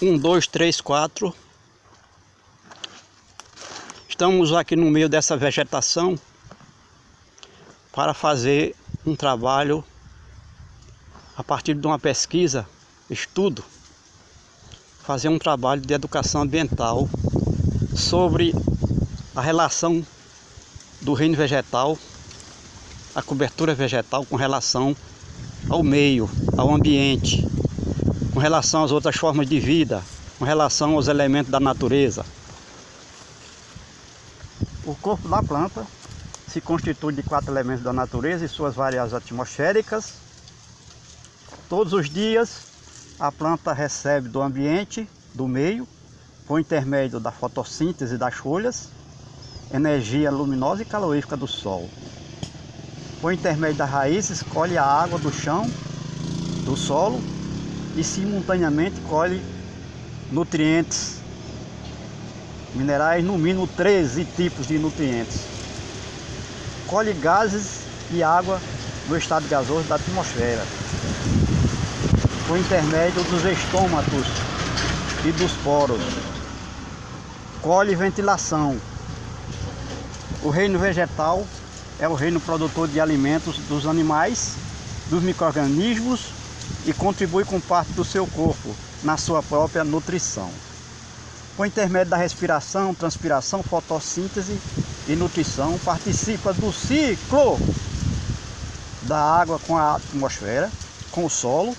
1, 2, 3, 4. Estamos aqui no meio dessa vegetação para fazer um trabalho a partir de uma pesquisa, estudo, fazer um trabalho de educação ambiental sobre a relação do reino vegetal, a cobertura vegetal com relação ao meio, ao ambiente, com relação às outras formas de vida, com relação aos elementos da natureza. O corpo da planta se constitui de 4 elementos da natureza e suas variáveis atmosféricas. Todos os dias a planta recebe do ambiente, do meio, por intermédio da fotossíntese das folhas, energia luminosa e calorífica do sol. Por intermédio das raízes, colhe a água do chão, do solo e simultaneamente colhe nutrientes, minerais, no mínimo 13 tipos de nutrientes. Colhe gases e água no estado gasoso da atmosfera, por intermédio dos estômatos e dos poros. Colhe ventilação. O reino vegetal é o reino produtor de alimentos dos animais, dos micro-organismos e contribui com parte do seu corpo na sua própria nutrição. Por intermédio da respiração, transpiração, fotossíntese e nutrição, participa do ciclo da água com a atmosfera, com o solo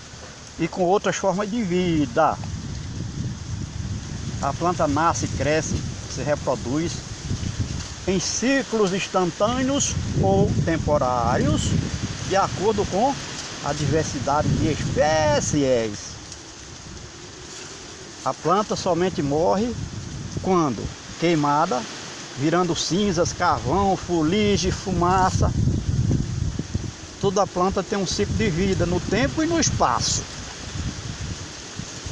e com outras formas de vida. A planta nasce, cresce, se reproduz em ciclos instantâneos ou temporários, de acordo com a diversidade de espécies. A planta somente morre quando queimada, virando cinzas, carvão, fuligem, fumaça. Toda planta tem um ciclo de vida no tempo e no espaço.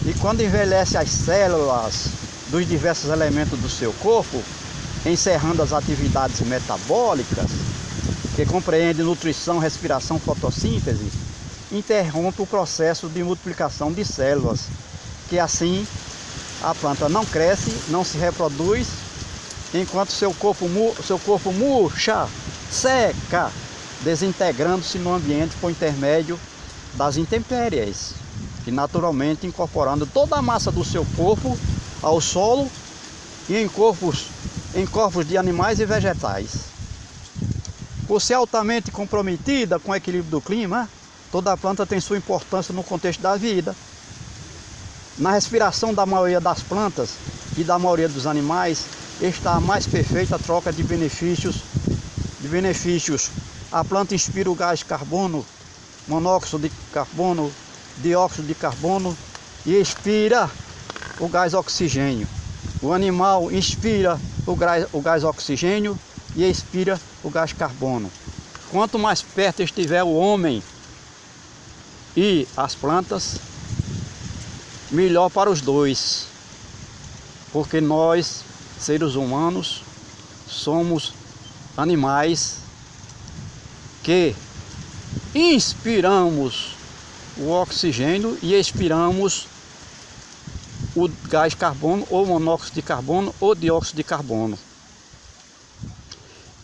E quando envelhece as células dos diversos elementos do seu corpo, encerrando as atividades metabólicas, que compreende nutrição, respiração, fotossíntese, interrompe o processo de multiplicação de células, que assim a planta não cresce, não se reproduz, enquanto seu corpo murcha, seca, desintegrando-se no ambiente por intermédio das intempéries, e naturalmente incorporando toda a massa do seu corpo ao solo e em corpos de animais e vegetais. Por ser altamente comprometida com o equilíbrio do clima, toda planta tem sua importância no contexto da vida. Na respiração da maioria das plantas e da maioria dos animais está a mais perfeita troca de benefícios. A planta inspira o gás carbono, monóxido de carbono, dióxido de carbono e expira o gás oxigênio. O animal inspira o gás oxigênio e expira o gás carbono. Quanto mais perto estiver o homem e as plantas, melhor para os dois, porque nós, seres humanos, somos animais que inspiramos o oxigênio e expiramos o gás carbono, ou monóxido de carbono, ou dióxido de carbono.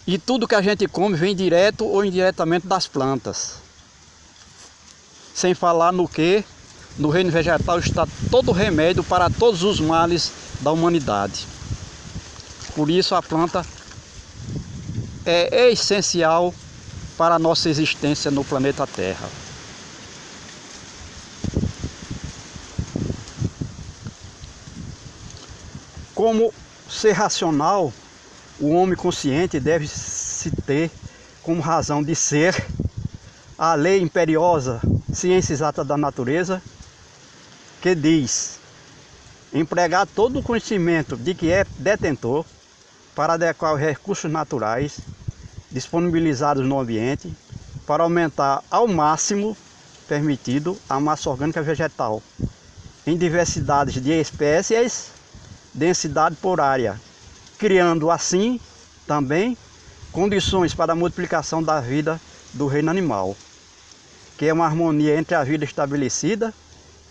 E tudo que a gente come vem direto ou indiretamente das plantas. Sem falar no que no reino vegetal está todo o remédio para todos os males da humanidade. Por isso a planta é essencial para a nossa existência no planeta Terra. Como ser racional, o homem consciente deve se ter como razão de ser a lei imperiosa, ciência exata da natureza, que diz: empregar todo o conhecimento de que é detentor para adequar os recursos naturais disponibilizados no ambiente, para aumentar ao máximo permitido a massa orgânica vegetal em diversidades de espécies, densidade por área, criando assim também condições para a multiplicação da vida do reino animal, que é uma harmonia entre a vida estabelecida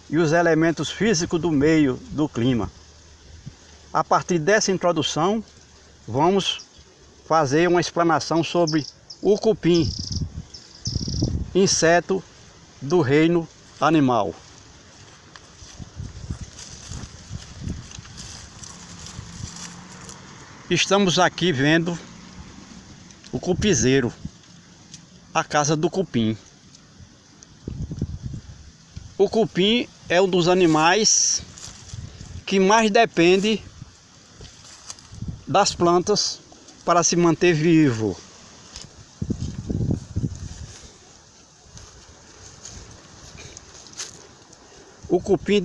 e os elementos físicos do meio do clima. A partir dessa introdução, vamos fazer uma explanação sobre o cupim, inseto do reino animal. Estamos aqui vendo o cupizeiro, a casa do cupim. O cupim é um dos animais que mais depende das plantas para se manter vivo. O cupim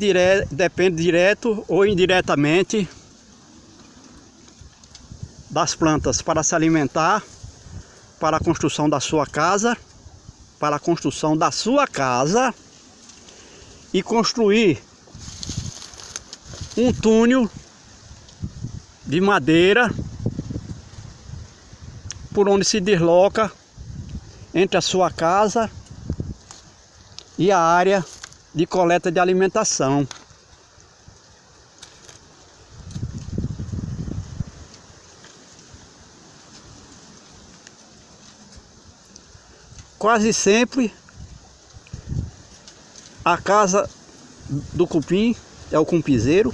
depende direto ou indiretamente das plantas para se alimentar, para a construção da sua casa, e construir um túnel de madeira por onde se desloca entre a sua casa e a área de coleta de alimentação. Quase sempre a casa do cupim, é o cupizeiro,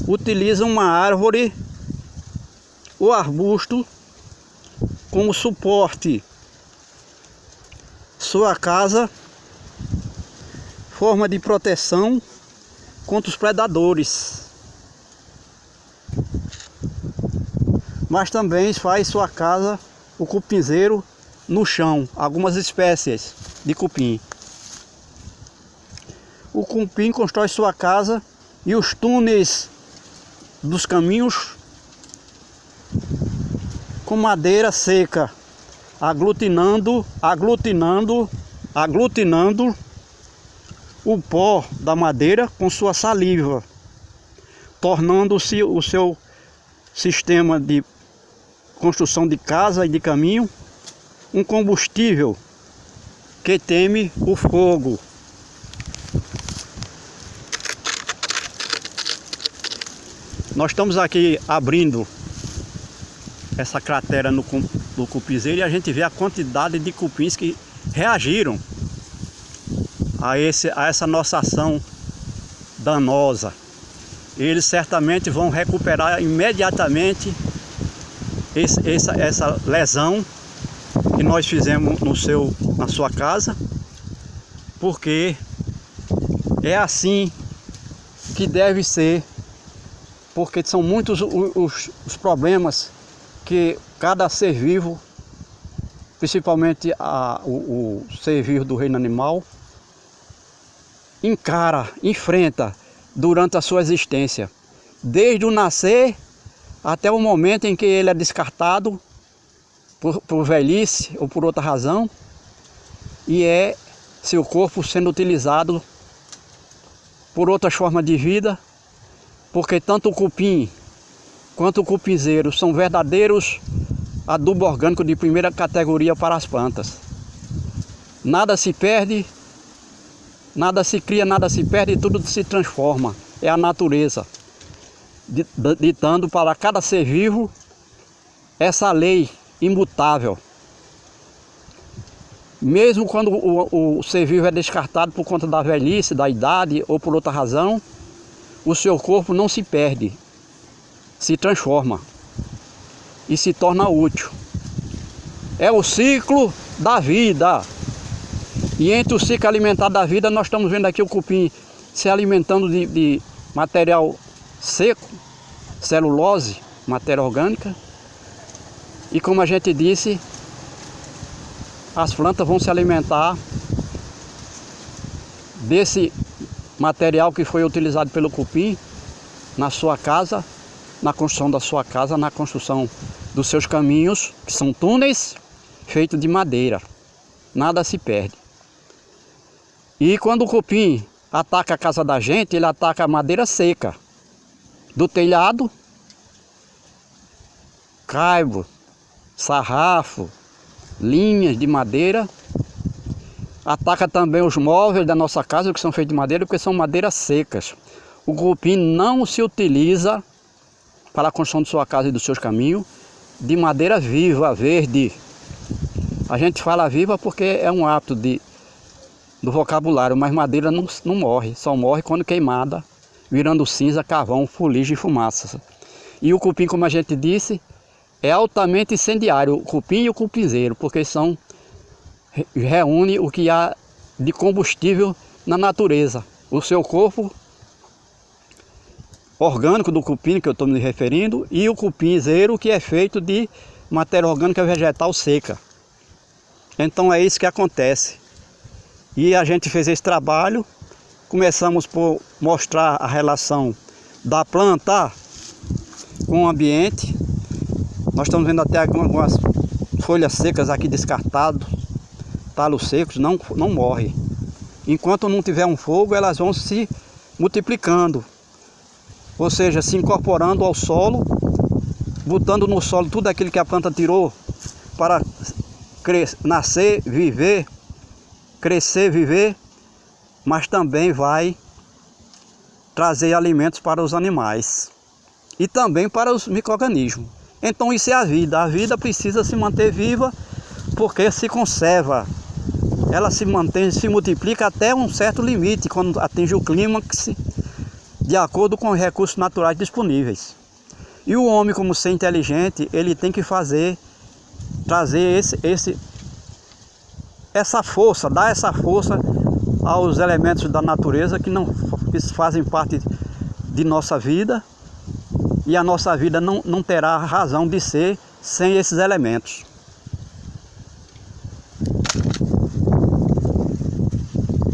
utiliza uma árvore ou arbusto como suporte. Sua casa, forma de proteção contra os predadores. Mas também faz sua casa, o cupizeiro, no chão, algumas espécies de cupim. O cupim constrói sua casa e os túneis dos caminhos com madeira seca, aglutinando o pó da madeira com sua saliva, tornando-se o seu sistema de construção de casa e de caminho um combustível que teme o fogo. Nós estamos aqui abrindo essa cratera no cupizeiro e a gente vê a quantidade de cupins que reagiram a essa nossa ação danosa. Eles certamente vão recuperar imediatamente essa lesão que nós fizemos na sua casa, porque é assim que deve ser, porque são muitos os problemas que cada ser vivo, principalmente o ser vivo do reino animal, enfrenta durante a sua existência, desde o nascer até o momento em que ele é descartado por velhice ou por outra razão, e seu corpo sendo utilizado por outras formas de vida, porque tanto o cupim quanto o cupizeiro são verdadeiros adubo orgânico de primeira categoria para as plantas. Nada se perde, nada se cria, nada se perde, tudo se transforma. É a natureza ditando para cada ser vivo essa lei imutável. Mesmo quando o ser vivo é descartado por conta da velhice, da idade ou por outra razão, o seu corpo não se perde, se transforma e se torna útil. É o ciclo da vida. E entre o ciclo alimentar da vida, nós estamos vendo aqui o cupim se alimentando de material seco, celulose, matéria orgânica. E como a gente disse, as plantas vão se alimentar desse material que foi utilizado pelo cupim na sua casa, na construção da sua casa, na construção dos seus caminhos, que são túneis feitos de madeira. Nada se perde. E quando o cupim ataca a casa da gente, ele ataca a madeira seca do telhado, caibro, sarrafo, linhas de madeira Ataca também os móveis da nossa casa, que são feitos de madeira, porque são madeiras secas. O cupim não se utiliza para a construção de sua casa e dos seus caminhos de madeira viva, verde. A gente fala viva porque é um hábito do vocabulário, mas madeira não morre, só morre quando queimada, virando cinza, carvão, fuligem e fumaça. E o cupim, como a gente disse, é altamente incendiário, o cupim e o cupinzeiro, porque reúne o que há de combustível na natureza. O seu corpo orgânico do cupim, que eu estou me referindo, e o cupinzeiro, que é feito de matéria orgânica vegetal seca. Então é isso que acontece. E a gente fez esse trabalho, começamos por mostrar a relação da planta com o ambiente. Nós estamos vendo até algumas folhas secas aqui descartadas, talos secos, não morrem. Enquanto não tiver um fogo, elas vão se multiplicando, ou seja, se incorporando ao solo, botando no solo tudo aquilo que a planta tirou para nascer, viver, crescer, viver, mas também vai trazer alimentos para os animais e também para os micro-organismos. Então isso é a vida precisa se manter viva porque se conserva, ela se mantém, se multiplica até um certo limite, quando atinge o clímax, de acordo com os recursos naturais disponíveis. E o homem, como ser inteligente, ele tem que trazer essa força, dar essa força aos elementos da natureza que fazem parte de nossa vida, e a nossa vida não terá razão de ser sem esses elementos.